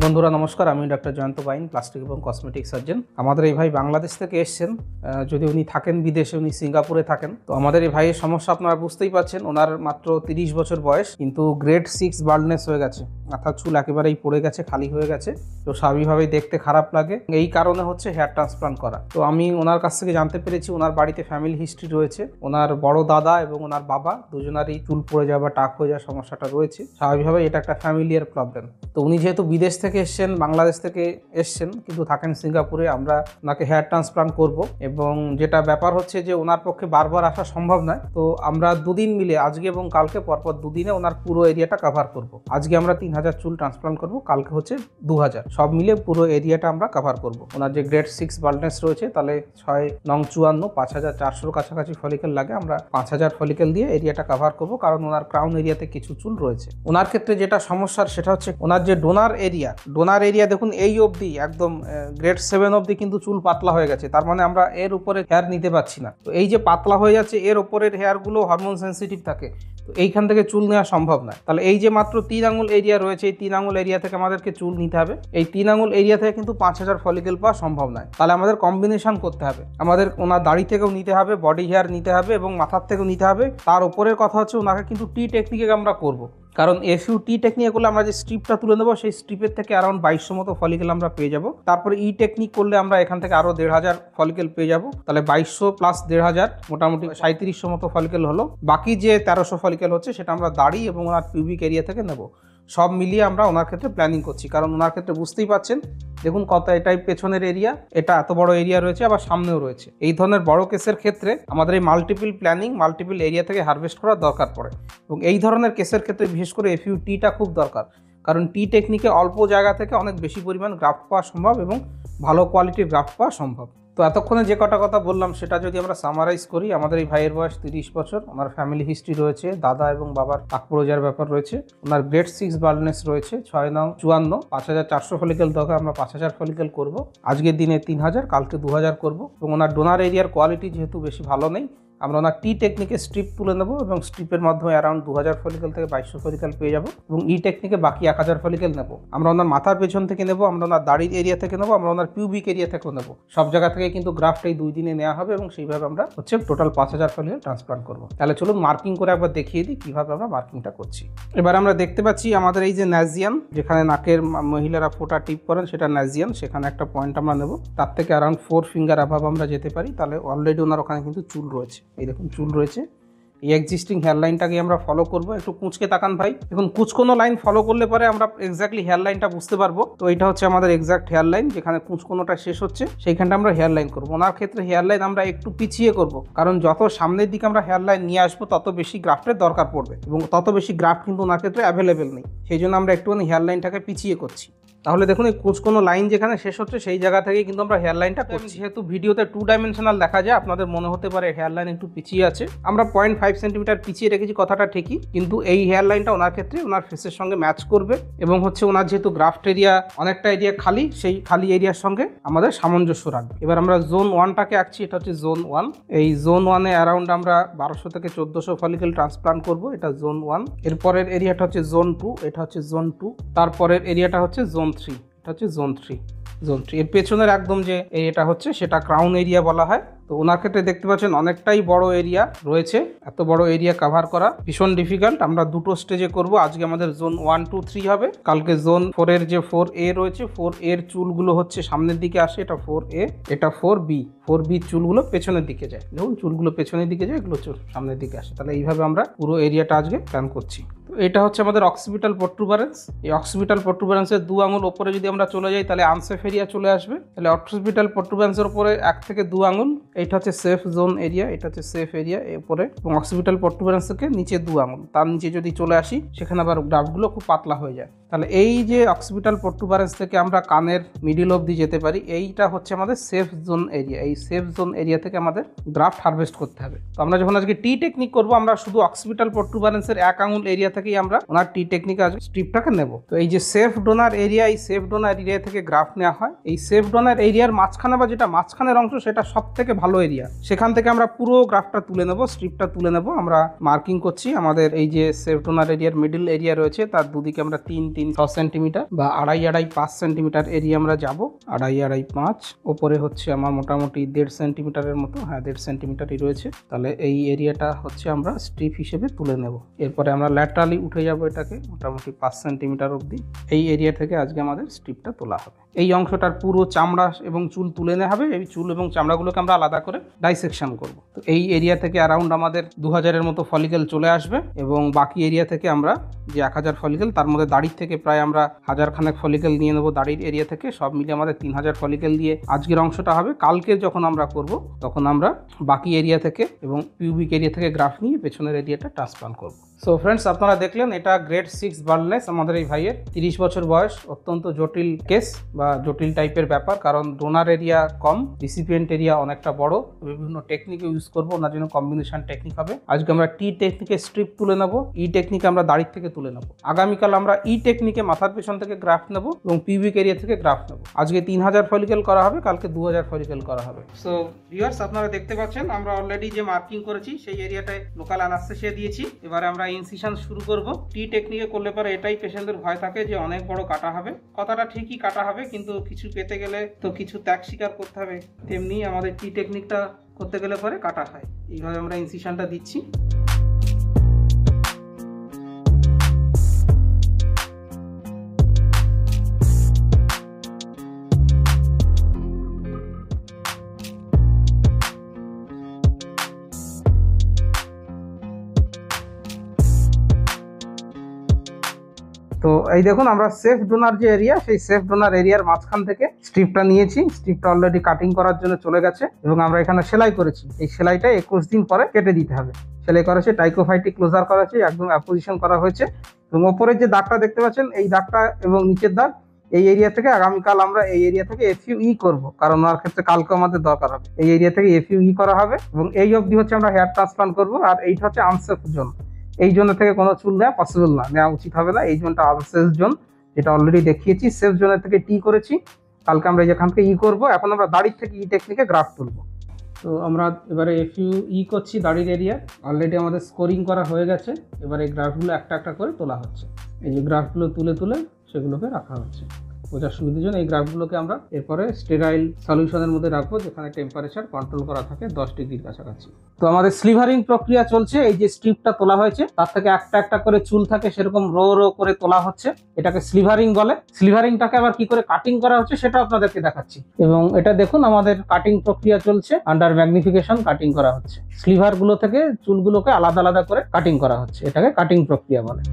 বন্ধুরা নমস্কার, আমি ডক্টর জয়ন্ত বাইন, প্লাস্টিক এবং কসমেটিক সার্জন। আমাদের এই ভাই বাংলাদেশ থেকে এসেছেন, যদি উনি থাকেন বিদেশে, উনি সিঙ্গাপুরে থাকেন। তো আমাদের এই ভাইয়ের সমস্যা আপনারা বুঝতেই পারছেন। ওনার মাত্র 30 বছর বয়স, কিন্তু গ্রেড 6 বাল্ডনেস হয়ে গেছে, মাথার চুল একেবারেই পড়ে গেছে, খালি হয়ে গেছে। তো স্বাভাবিকভাবেই দেখতে খারাপ লাগে, এই কারণে হচ্ছে হেয়ার ট্রান্সপ্লান্ট করা। তো আমি ওনার কাছ থেকে জানতে পেরেছি ওনার বাড়িতে ফ্যামিলি হিস্ট্রি রয়েছে। ওনার বড় দাদা এবং ওনার বাবা দুজনারই চুল পড়ে যাওয়া বা টাক হয়ে যাওয়ার সমস্যাটা রয়েছে। স্বাভাবিকভাবে এটা একটা ফ্যামিলিয়ার প্রবলেম। তো উনি যেহেতু বিদেশ থেকে এসছেন, বাংলাদেশ থেকে এসছেন, কিন্তু থাকেন সিঙ্গাপুরে, আমরা ওনাকে হেয়ার ট্রান্সপ্লান্ট করব। এবং যেটা ব্যাপার হচ্ছে যে ওনার পক্ষে বারবার আসা সম্ভব নয়। তো আমরা দুদিন মিলে, আজকে এবং কালকে পরপর দুদিনে ওনার পুরো এরিয়াটা কভার করব। আজকে আমরা 3000 চুল ট্রান্সপ্লান্ট করব, কালকে হচ্ছে 2000, সব মিলে পুরো এরিয়াটা আমরা কভার করব। ওনার যে গ্রেড 6 বাল্ডনেস রয়েছে, তাহলে 6×9 = 5400 কাছাকাছি ফলিকেল লাগে। আমরা 5000 ফলিকেল দিয়ে এরিয়াটা কভার করব, কারণ ওনার ক্রাউন এরিয়াতে কিছু চুল রয়েছে। ওনার ক্ষেত্রে যেটা সমস্যার সেটা হচ্ছে ওনার যে ডোনার এরিয়া দেখুন, এই অবধি একদম গ্রেড 7 অবধি কিন্তু চুল পাতলা হয়ে গেছে। তার মানে আমরা এর উপরে হেয়ার নিতে পারছি না। তো এই যে পাতলা হয়ে যাচ্ছে, এর উপরের হেয়ারগুলো হরমোন সেন্সিটিভ থাকে, তো এইখান থেকে চুল নেওয়া সম্ভব নয়। তাহলে এই যে মাত্র 3 আঙুল এরিয়া রয়েছে, এই 3 আঙুল এরিয়া থেকে আমাদেরকে চুল নিতে হবে। এই 3 আঙুল এরিয়া থেকে কিন্তু 5000 ফলিকেল পাওয়া সম্ভব নয়। তাহলে আমাদের কম্বিনেশন করতে হবে, আমাদের ওনার দাড়ি থেকেও নিতে হবে, বডি হেয়ার নিতে হবে এবং মাথার থেকেও নিতে হবে। তার উপরের কথা হচ্ছে ওনাকে কিন্তু টি টেকনিকে আমরা করব, কারণ এফইউ টি টেকনিক করলে আমরা যে স্ট্রিপটা তুলে নেবো, সেই স্ট্রিপের থেকে অ্যারাউন্ড 2200 মতো ফলিকেল আমরা পেয়ে যাব। তারপরে ই টেকনিক করলে আমরা এখান থেকে আরও 1500 ফলিকেল পেয়ে যাব। তাহলে 2200 + 1500 মোটামুটি 3700 মতো ফলিকেল হলো। বাকি যে 1300 ফলিকেল হচ্ছে সেটা আমরা দাড়ি এবং ওনার পিউবিক এরিয়া থেকে নেব। সব মিলিয়ে আমরা ওনার ক্ষেত্রে প্ল্যানিং করছি, কারণ ওনার ক্ষেত্রে বুঝতেই পাচ্ছেন, দেখুন কত, এটাই পেছনের এরিয়া, এটা এত বড় এরিয়া রয়েছে, আবার সামনেও রয়েছে। এই ধরনের বড় কেসের ক্ষেত্রে আমাদের এই মাল্টিপল প্ল্যানিং, মাল্টিপল এরিয়া থেকে হারভেস্ট করার দরকার পড়ে। এবং এই ধরনের কেসের ক্ষেত্রে বিশেষ করে এফইউ টিটা খুব দরকার, কারণ টি টেকনিকে অল্প জায়গা থেকে অনেক বেশি পরিমাণ গ্রাফট পাওয়া সম্ভব এবং ভালো কোয়ালিটির গ্রাফট পাওয়া সম্ভব। তো এতক্ষণে যে কটা কথা বললাম সেটা যদি আমরা সামারাইজ করি, আমাদের এই ভাইয়ের বয়স 30 বছর, ওনার ফ্যামিলি হিস্ট্রি রয়েছে, দাদা এবং বাবার টাক পড়ে যাওয়ার ব্যাপার রয়েছে, ওনার গ্রেড 6 বাল্ডনেস রয়েছে, 6×9 = 5400 ফলিকেল দরকার, আমরা 5000 ফলিকেল করব। আজকের দিনে 3000, কালকে 2000 করব। এবং ওনার ডোনার এরিয়ার কোয়ালিটি যেহেতু বেশি ভালো নেই, আমরা ওনার টি টেকনিকে স্ট্রিপ তুলে নেব এবং স্ট্রিপের মাধ্যমে অ্যারাউন্ড 2000 ফলিকেল থেকে 2200 ফলিকেল পেয়ে যাব। এবং ই টেকনিকে বাকি 1000 ফলিকেল নেব। আমরা ওনার মাথার পেছন থেকে নেব, আমরা ওনার দাড়ির এরিয়া থেকে নেব, আমরা ওনার পিউবিক এরিয়া থেকেও নেব। সব জায়গা থেকে কিন্তু গ্রাফট এই 2 দিনে নেওয়া হবে এবং সেইভাবে আমরা হচ্ছে টোটাল 5000 ফলিকেল ট্রান্সপ্লান্ট করব। তাহলে চলুন মার্কিং করে একবার দেখিয়ে দিই কীভাবে আমরা মার্কিংটা করছি। এবার আমরা দেখতে পাচ্ছি আমাদের এই যে ন্যাজিয়ান, যেখানে নাকের মহিলারা ফোঁটা টিপ করেন, সেটা ন্যাজিয়ান, সেখানে একটা পয়েন্ট আমরা নেব। তার থেকে অ্যারাউন্ড 4 ফিঙ্গার অ্যাভাব আমরা যেতে পারি। তাহলে অলরেডি ওনার ওখানে কিন্তু চুল রয়েছে, এই দেখুন চুল রয়েছে। এই এক্সিস্টিং হেয়ার লাইনটাকে আমরা ফলো করব। একটু কুঁচকে তাকান ভাই, এখন কুঁচকোনো লাইন ফলো করলে পরে আমরা এক্স্যাক্টলি হেয়ার লাইনটা বুঝতে পারবো। তো এটা হচ্ছে আমাদের এক্স্যাক্ট হেয়ার লাইন, যেখানে কুঁচকোনোটা শেষ হচ্ছে সেইখানটা আমরা হেয়ার লাইন করবো। ওনার ক্ষেত্রে হেয়ার লাইন আমরা একটু পিছিয়ে করব, কারণ যত সামনের দিকে আমরা হেয়ার লাইন নিয়ে আসবো তত বেশি গ্রাফটের দরকার পড়বে এবং তত বেশি গ্রাফট কিন্তু ওনার ক্ষেত্রে অ্যাভেলেবেল নেই। সেই জন্য আমরা একটুখানি হেয়ার লাইনটাকে পিছিয়ে করছি। তাহলে দেখুন এই কুঁচকোনো লাইন যেখানে শেষ হচ্ছে সেই জায়গা থেকে কিন্তু আমরা হেয়ার লাইনটা করছি। যেহেতু ভিডিওতে 2 ডাইমেনশনাল দেখা যায়, আপনাদের মনে হতে পারে হেয়ার লাইন একটু পিছিয়ে আছে। আমরা 0.5 সেন্টিমিটার পিছিয়ে রেখেছি, কথাটা ঠিকই, কিন্তু এই হেয়ার লাইনটা ওনার ক্ষেত্রে ওনার ফেসের সঙ্গে ম্যাচ করবে এবং হচ্ছে ওনার যেহেতু গ্রাফট এরিয়া অনেকটা এরিয়া খালি, সেই খালি এরিয়ার সঙ্গে আমাদের সামঞ্জস্য রাখবে। এবার আমরা জোন 1টাকে আঁকছি, এটা হচ্ছে জোন 1। এই জোন 1-এ অ্যারাউন্ড আমরা 1200 থেকে 1400 ফলিকেল ট্রান্সপ্লান্ট করব, এটা জোন 1। এরপরের এরিয়াটা হচ্ছে জোন 2, এটা হচ্ছে জোন 2। তারপরের এরিয়াটা হচ্ছে জোন 3, এটা হচ্ছে জোন 3। এর পেছনের একদম যে এরিয়াটা হচ্ছে সেটা ক্রাউন এরিয়া বলা হয়। তো ওনার ক্ষেত্রে দেখতে পাচ্ছেন অনেকটাই বড় এরিয়া রয়েছে। এত বড় এরিয়া কভার করা ভীষণ ডিফিকাল্ট। আমরা 2টো স্টেজে করব। আজকে আমাদের জোন 1, 2, 3 হবে, কালকে জোন 4-এর যে 4A রয়েছে, 4A-র চুলগুলো হচ্ছে সামনের দিকে আসে, এটা 4A, এটা 4B। 4B চুলগুলো পেছনের দিকে যায়, দেখুন চুলগুলো পেছনের দিকে যায়, এগুলো চুল সামনের দিকে আসে। তাহলে এইভাবে আমরা পুরো এরিয়াটা আজকে প্ল্যান করছি। তো এটা হচ্ছে আমাদের অক্সিপিটাল প্রোট্রুবারেন্স। এই অক্সিপিটাল প্রোট্রুবারেন্সের 2 আঙুল ওপরে যদি আমরা চলে যাই তাহলে আনসেফ এরিয়া চলে আসবে। তাহলে অক্সিপিটাল প্রোট্রুবারেন্সের উপরে 1 থেকে 2 আঙুল, এটা হচ্ছে সেফ জোন এরিয়া, এটা হচ্ছে সেফ এরিয়া এরপরে। এবং অক্সিপিটাল প্রোট্রুবারেন্স থেকে নিচে 2 আঙুল, তার নিচে যদি চলে আসি সেখানে আবার গ্রাফটগুলো খুব পাতলা হয়ে যায়। তাহলে এই যে অক্সিপিটাল প্রোট্রুবারেন্স থেকে আমরা কানের মিডিল অবধি যেতে পারি, এইটা হচ্ছে আমাদের সেফ জোন এরিয়া। এই সেফ জোন এরিয়া থেকে আমাদের গ্রাফট হারভেস্ট করতে হবে। তো আমরা যখন আজকে টি টেকনিক করবো, আমরা শুধু অক্সিপিটাল প্রোট্রুবারেন্সের 1 আঙুল এরিয়া থেকেই আমরা ওনার টি টেকনিক আজকে স্ট্রিপটাকে নেব। তো এই যে সেফ ডোনার এরিয়া, এই সেফ ডোনার এরিয়া থেকে গ্রাফট নেওয়া হয়। এই সেফ ডোনার এরিয়ার মাঝখানে বা যেটা মাঝখানের অংশ, সেটা সব থেকে ভালো এরিয়া, সেখান থেকে আমরা পুরো গ্রাফটটা তুলে নেব, স্ট্রিপটা তুলে নেব। আমরা মার্কিং করছি আমাদের এই যে সেফ ডোনার এরিয়ার মিডল এরিয়া রয়েছে, তার দুদিকে আমরা 3 সেন্টিমিটার বা 2.5 সেন্টিমিটার এরিয়া আমরা যাব, 2.5 ওপরে হচ্ছে আমার মোটামুটি 1.5 সেন্টিমিটারের মতো, হ্যাঁ 1.5 সেন্টিমিটারই রয়েছে। তাহলে এই এরিয়াটা হচ্ছে আমরা স্ট্রিপ হিসেবে তুলে নেব। এরপরে আমরা ল্যাটারালি উঠে যাব এটাকে মোটামুটি 5 সেন্টিমিটার অবধি। এই এরিয়া থেকে আজকে আমাদের স্ট্রিপটা তোলা হবে। এই অংশটার পুরো চামড়া এবং চুল তুলে নেওয়া হবে। এই চুল এবং চামড়াগুলোকে আমরা আলাদা করে ডাইসেকশন করব। তো এই এরিয়া থেকে অ্যারাউন্ড আমাদের 2000-এর মতো ফলিকেল চলে আসবে এবং বাকি এরিয়া থেকে আমরা যে 1000 ফলিকেল, তার মধ্যে দাড়ির থেকে প্রায় আমরা 1000 খানেক ফলিকেল নিয়ে নেবো দাড়ির এরিয়া থেকে। সব মিলে আমাদের 3000 ফলিকেল দিয়ে আজকের অংশটা হবে। কালকে যখন আমরা করব তখন আমরা বাকি এরিয়া থেকে এবং পিউবিক এরিয়া থেকে গ্রাফ নিয়ে পেছনের এরিয়াটা ট্রান্সপ্লান্ট করব। সো ফ্রেন্ডস, আপনারা দেখলেন এটা গ্রেড 6 বার্ডনেস আমাদের এই ভাইয়ের। 30 বছর বয়স, অত্যন্ত জটিল কেস বা জটিল টাইপের ব্যাপার, কারণ ডোনার এরিয়া কম, রিসিপিয়েন্ট এরিয়া অনেকটা বড়। বিভিন্ন টেকনিক ইউজ করবো, ওনার জন্য কম্বিনেশন টেকনিক হবে। আজকে আমরা টি টেকনিকে স্ট্রিপ তুলে নেবো, ই টেকনিকে আমরা দাড়ির থেকে তুলে নেবো। আগামীকাল আমরা ই টেকনিকে মাথার পেছন থেকে গ্রাফট নেবো এবং পিউবিক এরিয়া থেকে গ্রাফট নেবো। আজকে 3000 ফলিকেল করা হবে, কালকে 2000 ফলিকেল করা হবে। সো ভিউয়ার্স, আপনারা দেখতে পাচ্ছেন আমরা অলরেডি যে মার্কিং করেছি সেই এরিয়াটায় লোকাল অ্যানাস্থেসিয়া দিয়েছি। এবারে আমরা ইনসিশন শুরু করব। টি টেকনিকে করলে পরে এটাই পেশেন্টদের ভয় থাকে যে অনেক বড় কাটা হবে। কথাটা ঠিকই, কাটা হবে, কিন্তু কিছু পেতে গেলে তো কিছু ত্যাগ স্বীকার করতে হবে। তেমনি আমাদের টি টেকনিকটা করতে গেলে পরে কাটা হয়। এইভাবে আমরা ইনসিশনটা দিচ্ছি। তো এই দেখুন, আমরা সেফ ডোনার যে এরিয়া, সেই সেফ ডোনার এরিয়ার মাঝখান থেকে স্ট্রিপটা নিয়েছি। স্ট্রিপটা অলরেডি কাটিং করার জন্য চলে গেছে এবং আমরা এখানে সেলাই করেছি। এই সেলাইটা 21 দিন পরে কেটে দিতে হবে। সেলাই করা হয়েছে, টাইকোফাইটি ক্লোজার করা হয়েছে, একদম অ্যাপোজিশন করা হয়েছে। এবং ওপরের যে দাগটা দেখতে পাচ্ছেন, এই দাগটা এবং নিচের দাগ, এই এরিয়া থেকে আগামীকাল আমরা এই এরিয়া থেকে এফইউ করব, কারণ ওনার ক্ষেত্রে কালকে আমাদের দরকার হবে। এই এরিয়া থেকে এফইউ করা হবে এবং এই অবধি হচ্ছে আমরা হেয়ার ট্রান্সপ্লান্ট করবো। আর এইটা হচ্ছে আনসেফ জোন। এই জোন থেকে কোনো চুল নেওয়া পসিবল না, নেওয়া উচিত হবে না। এই জোনটা আনসেফ জোন, যেটা অলরেডি দেখিয়েছি। সেফ জোনের থেকে টি করেছি, কালকে আমরা যেখান থেকে করব। এখন আমরা দাড়ির থেকে টেকনিকে গ্রাফ তুলব। তো আমরা এবারে এফইউ করছি দাড়ির এরিয়া। অলরেডি আমাদের স্কোরিং করা হয়ে গেছে। এবারে এই গ্রাফগুলো একটা একটা করে তোলা হচ্ছে। এই যে গ্রাফগুলো তুলে তুলে সেগুলোকে রাখা হচ্ছে। বোঝার সুবিধার জন্য এই গ্রাফগুলোকে আমরা এরপরে স্টেরাইল সলিউশনের মধ্যে রাখবো, যেখানে টেম্পারেচার কন্ট্রোল করা থাকে 10 ডিগ্রির কাছাকাছি। তো আমাদের স্লিভারিং প্রক্রিয়া চলছে। এই যে স্ট্রিপটা তোলা হয়েছে, তার থেকে একটা একটা করে চুল থাকে, সেরকম রো রো করে তোলা হচ্ছে। এটাকে স্লিভারিং বলে। স্লিভারিংটাকে আবার কি করে কাটিং করা হচ্ছে সেটা আপনাদেরকে দেখাচ্ছি। এবং এটা দেখুন, আমাদের কাটিং প্রক্রিয়া চলছে, আন্ডার ম্যাগনিফিকেশন কাটিং করা হচ্ছে। স্লিভার গুলো থেকে চুলগুলোকে আলাদা আলাদা করে কাটিং করা হচ্ছে, এটাকে কাটিং প্রক্রিয়া বলে।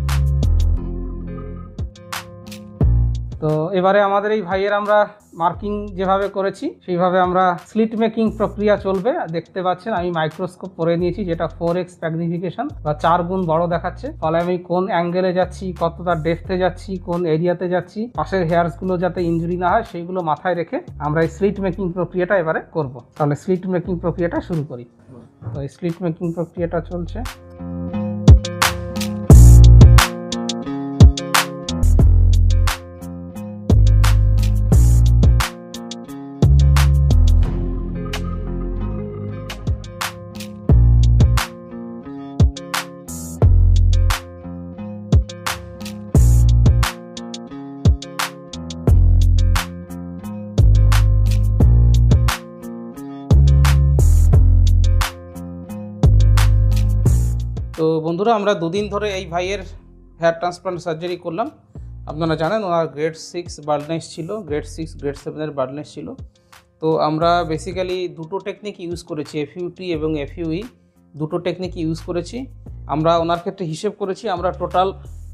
তো এবারে আমাদের এই ভাইয়ের আমরা মার্কিং যেভাবে করেছি সেইভাবে আমরা স্লিট মেকিং প্রক্রিয়া চলবে। দেখতে পাচ্ছেন আমি মাইক্রোস্কোপ পরে নিয়েছি, যেটা 4x ম্যাগনিফিকেশন বা 4 গুণ বড় দেখাচ্ছে। ফলে আমি কোন অ্যাঙ্গেলে যাচ্ছি, কতটা ডেপথে যাচ্ছি, কোন এরিয়াতে যাচ্ছি, পাশের হেয়ার্স গুলো যাতে ইনজুরি না হয় সেইগুলো মাথায় রেখে আমরা এই স্লিট মেকিং প্রক্রিয়াটা এবারে করব। তাহলে স্লিট মেকিং প্রক্রিয়াটা শুরু করি। তো এই স্লিট মেকিং প্রক্রিয়াটা চলছে। তো বন্ধুরা, আমরা দুদিন ধরে এই ভাইয়ের হেয়ার ট্রান্সপ্লান্ট সার্জারি করলাম। আপনারা জানেন ওনার গ্রেড 6 বার্ডনেস ছিল, গ্রেড 6 গ্রেড 7-এর বার্ডনেস ছিল। তো আমরা বেসিক্যালি দুটো টেকনিক ইউজ করেছি, এফইউটি এবং এফইউই, দুটো টেকনিক ইউজ করেছি। আমরা ওনার ক্ষেত্রে হিসেব করেছি, আমরা টোটাল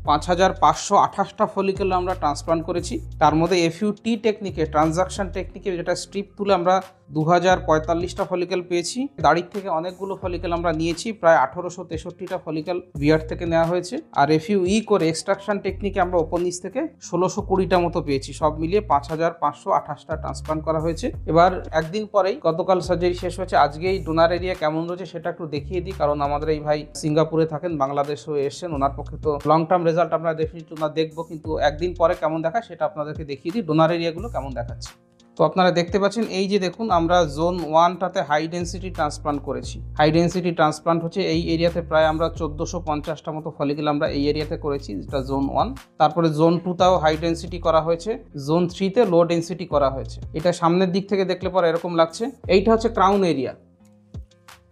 5528টা ফলিকেল আমরা ট্রান্সপ্লান্ট করেছি। তার মধ্যে এফইউটি টেকনিকে, ট্রানজাকশন টেকনিকে, যেটা স্ট্রিপ তুলে আমরা 2045টা ফলিকেল পেয়েছি। দাড়ির থেকে অনেকগুলো ফলিকেল আমরা নিয়েছি, প্রায় 1863টা ফলিকেল বিয়ার থেকে নেওয়া হয়েছে। আর এফইউই করে এক্সট্রাকশন টেকনিকে আমরা ওপর নিচ থেকে 1620টা মতো পেয়েছি। সব মিলিয়ে 5528টা ট্রান্সপ্লান্ট করা হয়েছে। এবার একদিন পরেই গতকাল সার্জারি শেষ হয়েছে। আজকেই ডোনার এরিয়া কেমন রয়েছে সেটা একটু দেখিয়ে দিই, কারণ আমাদের এই ভাই সিঙ্গাপুরে থাকেন, বাংলাদেশেও এসেছেন। ওনার পক্ষে তো লং টার্ম রেজাল্ট আমরা ডেফিনেটলি দেখবো, কিন্তু একদিন পরে কেমন দেখায় সেটা আপনাদেরকে দেখিয়ে দিই, ডোনার এরিয়াগুলো কেমন দেখাচ্ছে। তো আপনারা দেখতে পাচ্ছেন এই যে দেখুন আমরা জোন 1টাতে হাই ডেন্সিটি ট্রান্সপ্লান্ট করেছি। হাই ডেন্সিটি ট্রান্সপ্লান্ট হচ্ছে এই এরিয়াতে প্রায় আমরা 1450টা মতো ফলিকেল আমরা এই এরিয়াতে করেছি, যেটা জোন 1। তারপরে জোন 2টাও হাই ডেন্সিটি করা হয়েছে, জোন 3তে লো ডেন্সিটি করা হয়েছে। এটা সামনের দিক থেকে দেখলে পরে এরকম লাগছে। এইটা হচ্ছে ক্রাউন এরিয়া।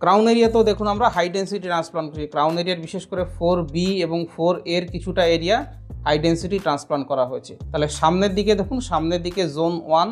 ক্রাউন এরিয়াতেও দেখুন আমরা হাই ডেন্সিটি ট্রান্সপ্লান্ট করি। ক্রাউন এরিয়ার বিশেষ করে 4B এবং 4A কিছুটা এরিয়া হাই ডেন্সিটি ট্রান্সপ্লান্ট করা হয়েছে। তাহলে সামনের দিকে দেখুন, সামনের দিকে জোন 1,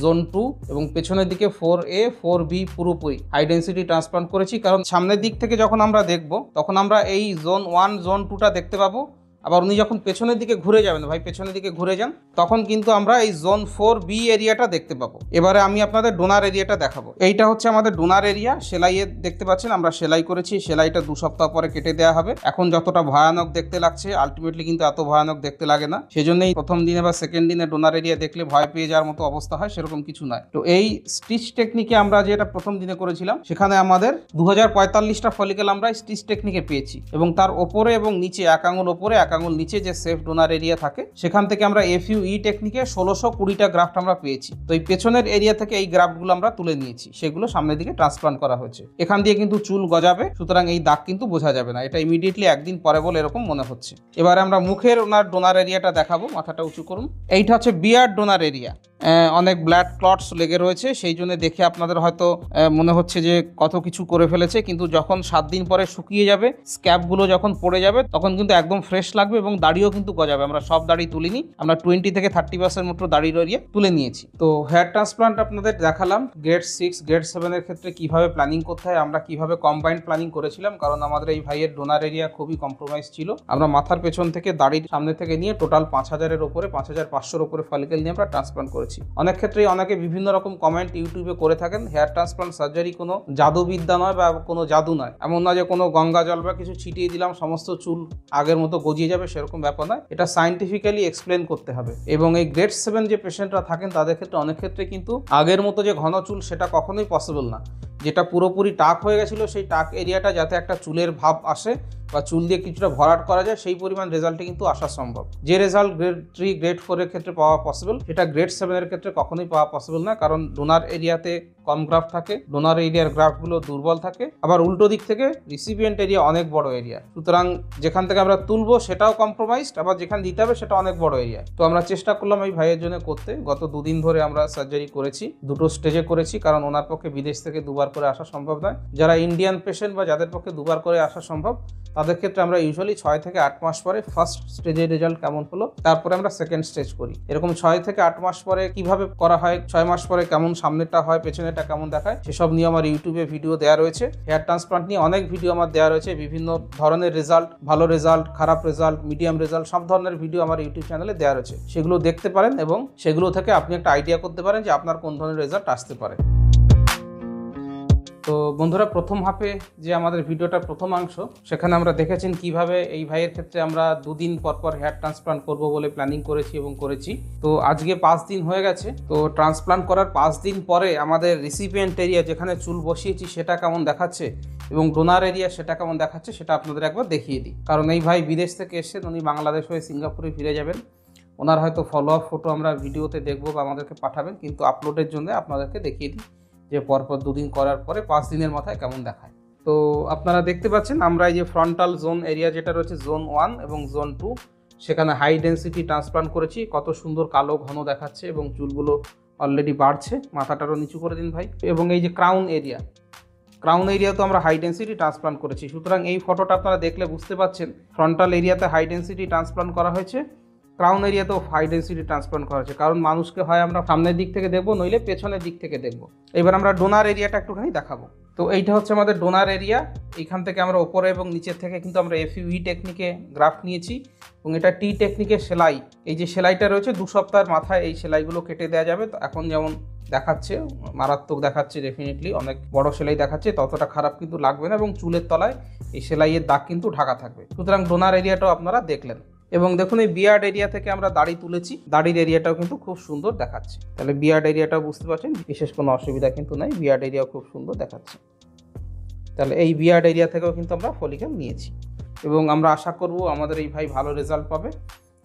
জোন 2 এবং পেছনের দিকে 4A 4B পুরোপুরি হাই ডেন্সিটি ট্রান্সপ্লান্ট করেছি। কারণ সামনের দিক থেকে যখন আমরা দেখব তখন আমরা এই জোন 1 জোন 2টা দেখতে পাবো। আবার উনি যখন পেছনের দিকে ঘুরে যাবেন, ভাই পেছনের দিকে ঘুরে যান, তখন কিন্তু আমরা এই জোন 4B এরিয়াটা দেখতে পাবো। এবারে আমি আপনাদের ডোনার এরিয়াটা দেখাবো। এইটা হচ্ছে আমাদের ডোনার এরিয়া। সেলাইয়ে দেখতে পাচ্ছেন আমরা সেলাই করেছি। সেলাইটা 2 সপ্তাহ পরে কেটে দেওয়া হবে। এখন যতটা ভয়ানক দেখতে লাগছে, আলটিমেটলি কিন্তু এত ভয়ানক দেখতে লাগে না। সেজন্যই প্রথম দিনে বা সেকেন্ড দিনে ডোনার এরিয়া দেখলে ভয় পেয়ে যাওয়ার মতো অবস্থা হয়, সেরকম কিছু নয়। তো এই স্টিচ টেকনিকে আমরা যেটা প্রথম দিনে করেছিলাম, সেখানে আমাদের 2045টা ফলিকেল আমরা স্টিচ টেকনিকে পেয়েছি এবং তার ওপরে এবং নিচে, এক আঙুল ওপরে এক আঙুল নিচে যে সেফ ডোনার এরিয়া থাকে, সেখান থেকে আমরা FUE টেকনিকে 1620টা গ্রাফট আমরা পেয়েছি। তো এই পেছনের এরিয়া থেকে এই গ্রাফটগুলো আমরা তুলে নিয়েছি, সেগুলো সামনের দিকে ট্রান্সপ্লান্ট করা হয়েছে। এখান দিয়ে কিন্তু চুল গজাবে, সুতরাং এই দাগ কিন্তু বোঝা যাবে না। এটা ইমিডিয়েটলি একদিন পরে বলে এরকম মনে হচ্ছে। এবারে আমরা মুখের ওনার ডোনার এরিয়াটা দেখাবো। মাথাটা উঁচু করুন। এইটা হচ্ছে বিয়ার্ড ডোনার এরিয়া। অনেক ব্লাড ক্লটস লেগে রয়েছে, সেই জন্য দেখে আপনাদের হয়তো মনে হচ্ছে যে কত কিছু করে ফেলেছে, কিন্তু যখন 7 দিন পরে শুকিয়ে যাবে, স্ক্যাপগুলো যখন পড়ে যাবে, তখন কিন্তু একদম ফ্রেশ লাগবে এবং দাড়িও কিন্তু গজাবে। আমরা সব দাড়ি তুলিনি, আমরা 20 থেকে 30% মতো দাড়ির এরিয়া তুলে নিয়েছি। তো হেয়ার ট্রান্সপ্লান্ট আপনাদের দেখালাম। গ্রেড 6 গ্রেড 7 এর ক্ষেত্রে কিভাবে প্ল্যানিং করতে হয়, আমরা কিভাবে কম্বাইন্ড প্ল্যানিং করেছিলাম, কারণ আমাদের এই ভাইয়ের ডোনার এরিয়া খুবই কম্প্রোমাইজ ছিল। আমরা মাথার পেছন থেকে দাড়ির সামনে থেকে নিয়ে টোটাল 5000-এর উপরে 5500-এর উপরে ফলিকেল নিয়ে আমরা ট্রান্সপ্লান্ট করেছি। অনেক ক্ষেত্রেই অনেকে বিভিন্ন রকম কমেন্ট ইউটিউবে করে থাকেন। হেয়ার ট্রান্সপ্লান্ট সার্জারি কোনো জাদুবিদ্যা নয় বা কোনো জাদু নয়, এমন নয় যে কোনো গঙ্গা জল বা কিছু ছিটিয়ে দিলাম সমস্ত চুল আগের মতো গজিয়ে যাবে, সেরকম ব্যাপার নয়। এটা সায়েন্টিফিক্যালি এক্সপ্লেন করতে হবে। এবং এই গ্রেড 7 যে পেশেন্টরা থাকেন, তাদের ক্ষেত্রে অনেক ক্ষেত্রে কিন্তু আগের মতো যে ঘন চুল, সেটা কখনোই পসিবল না। যেটা পুরোপুরি টাক হয়ে গেছিল, সেই টাক এরিয়াটা যাতে একটা চুলের ভাব আসে বা চুল দিয়ে কিছুটা ভরাট করা যায়, সেই পরিমাণ রেজাল্টে কিন্তু আসা সম্ভব। যে রেজাল্ট গ্রেড 3 গ্রেড 4 এর ক্ষেত্রে পাওয়া পসিবল, সেটা গ্রেড 7 এর ক্ষেত্রে কখনোই পাওয়া পসিবল না। কারণ ডোনার এরিয়াতে কম গ্রাফট থাকে, ডোনার এরিয়ার গ্রাফটগুলো দুর্বল থাকে। আবার উল্টো দিক থেকে রিসিপিয়েন্ট এরিয়া অনেক বড় এরিয়া, সুতরাং যেখান থেকে আমরা তুলবো সেটাও কম্প্রোমাইজড, আবার যেখানে দিতে হবে সেটা অনেক বড় এরিয়া। তো আমরা চেষ্টা করলাম এই ভাইয়ের জন্য করতে। গত 2 দিন ধরে আমরা সার্জারি করেছি, 2টো স্টেজে করেছি, কারণ ওনার পক্ষে বিদেশ থেকে 2বার করে আসা সম্ভব নয়। যারা ইন্ডিয়ান পেশেন্ট বা যাদের পক্ষে 2বার করে আসা সম্ভব, তাদের ক্ষেত্রে আমরা ইউজুয়ালি 6 থেকে 8 মাস পরে ফার্স্ট স্টেজের রেজাল্ট কেমন হলো, তারপরে আমরা সেকেন্ড স্টেজ করি। এরকম 6 থেকে 8 মাস পরে কিভাবে করা হয়, 6 মাস পরে কেমন সামনেটা হয়, পেছনেটা কেমন দেখায়, সেসব নিয়ে আমার ইউটিউবে ভিডিও দেওয়া রয়েছে। হেয়ার ট্রান্সপ্লান্ট নিয়ে অনেক ভিডিও আমার দেওয়া রয়েছে, বিভিন্ন ধরনের রেজাল্ট, ভালো রেজাল্ট, খারাপ রেজাল্ট, মিডিয়াম রেজাল্ট, সব ধরনের ভিডিও আমার ইউটিউব চ্যানেলে দেওয়া রয়েছে। সেগুলো দেখতে পারেন এবং সেগুলো থেকে আপনি একটা আইডিয়া করতে পারেন যে আপনার কোন ধরনের রেজাল্ট আসতে পারে। তো বন্ধুরা, প্রথম হাফে যে আমাদের ভিডিওটার প্রথমাংশ, সেখানে আমরা দেখেছেন কিভাবে এই ভাইয়ের ক্ষেত্রে আমরা 2 দিন পর পর হেয়ার ট্রান্সপ্লান্ট করব বলে প্ল্যানিং করেছি এবং করেছি। তো আজকে 5 দিন হয়ে গেছে। তো ট্রান্সপ্লান্ট করার 5 দিন পরে আমাদের রিসিপিয়েন্ট এরিয়া যেখানে চুল বসিয়েছি সেটা কেমন দেখাচ্ছে এবং ডোনার এরিয়া সেটা কেমন দেখাচ্ছে, সেটা আপনাদের একবার দেখিয়ে দিই। কারণ এই ভাই বিদেশ থেকে এসেছেন, উনি বাংলাদেশ হয়ে সিঙ্গাপুরে ফিরে যাবেন। ওনার হয়তো ফলো আপ ফটো আমরা ভিডিওতে দেখবো বা আমাদেরকে পাঠাবেন, কিন্তু আপলোডের জন্য আপনাদেরকে দেখিয়ে দিই যে পরপর 2 দিন করার পরে 5 দিনের মাথায় কেমন দেখায়। তো আপনারা দেখতে পাচ্ছেন আমরা এই যে ফ্রন্টাল জোন এরিয়া যেটা রয়েছে জোন 1 এবং জোন 2, সেখানে হাই ডেন্সিটি ট্রান্সপ্লান্ট করেছি। কত সুন্দর কালো ঘন দেখাচ্ছে এবং চুলগুলো অলরেডি বাড়ছে। মাথাটারও নিচু করে দিন ভাই। এবং এই যে ক্রাউন এরিয়া তো আমরা হাই ডেন্সিটি ট্রান্সপ্লান্ট করেছি। সুতরাং এই ফটোটা আপনারা দেখলে বুঝতে পাচ্ছেন ফ্রন্টাল এরিয়াতে হাই ডেন্সিটি ট্রান্সপ্লান্ট করা হয়েছে, ক্রাউন এরিয়াতেও হাই ডেন্সিটি ট্রান্সপ্লান্ট করা হয়েছে। কারণ মানুষকে হয় আমরা সামনের দিক থেকে দেখবো, নইলে পেছনের দিক থেকে দেখবো। এবার আমরা ডোনার এরিয়াটা একটুখানি দেখাবো। তো এইটা হচ্ছে আমাদের ডোনার এরিয়া। এইখান থেকে আমরা ওপরে এবং নিচের থেকে কিন্তু আমরা FUE টেকনিকে গ্রাফট নিয়েছি এবং এটা টি টেকনিকের সেলাই। এই যে সেলাইটা রয়েছে 2 সপ্তাহের মাথায় এই সেলাইগুলো কেটে দেওয়া যাবে। তো এখন যেমন দেখাচ্ছে মারাত্মক দেখাচ্ছে, ডেফিনেটলি অনেক বড় সেলাই দেখাচ্ছে, ততটা খারাপ কিন্তু লাগবে না এবং চুলের তলায় এই সেলাইয়ের দাগ কিন্তু ঢাকা থাকবে। সুতরাং ডোনার এরিয়াটাও আপনারা দেখলেন। এবং দেখুন এই বিয়ার্ড এরিয়া থেকে আমরা দাড়ি তুলেছি, দাড়ির এরিয়াটাও কিন্তু খুব সুন্দর দেখাচ্ছে। তাহলে বিয়ার্ড এরিয়াটাও বুঝতে পারছেন বিশেষ কোনো অসুবিধা কিন্তু নাই, বিয়ার্ড এরিয়াও খুব সুন্দর দেখাচ্ছে। তাহলে এই বিয়ার্ড এরিয়া থেকেও কিন্তু আমরা ফলিকেল নিয়েছি এবং আমরা আশা করব আমাদের এই ভাই ভালো রেজাল্ট পাবে।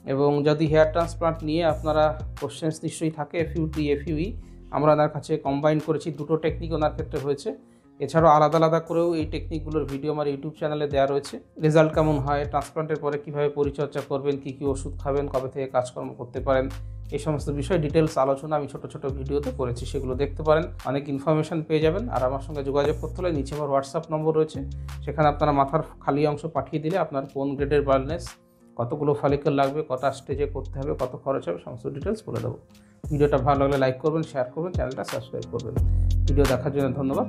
এবং যদি হেয়ার ট্রান্সপ্লান্ট নিয়ে আপনারা কোশ্চেন্স নিশ্চয়ই থাকে FUE আমরা ওনার কাছে কম্বাইন করেছি, দুটো টেকনিক ওনার ক্ষেত্রে হয়েছে। এছাড়াও আলাদা আলাদা করেও এই টেকনিকগুলোর ভিডিও আমার ইউটিউব চ্যানেলে দেওয়া রয়েছে। রেজাল্ট কেমন হয়, ট্রান্সপ্লান্টের পরে কীভাবে পরিচর্যা করবেন, কী কী ওষুধ খাবেন, কবে থেকে কাজকর্ম করতে পারেন, এই সমস্ত বিষয়ে ডিটেলস আলোচনা আমি ছোটো ছোটো ভিডিওতে করেছি, সেগুলো দেখতে পারেন, অনেক ইনফরমেশান পেয়ে যাবেন। আর আমার সঙ্গে যোগাযোগ করতে হলে নিচে আমার হোয়াটসঅ্যাপ নম্বর রয়েছে, সেখানে আপনারা মাথার খালি অংশ পাঠিয়ে দিলে আপনার কোন গ্রেডের বার্নেস, কতগুলো ফলিকল লাগবে, কটা স্টেজে করতে হবে, কত খরচ হবে, সমস্ত ডিটেলস বলে দেবো। ভিডিওটা ভালো লাগলে লাইক করবেন, শেয়ার করবেন, চ্যানেলটা সাবস্ক্রাইব করবেন। ভিডিও দেখার জন্য ধন্যবাদ।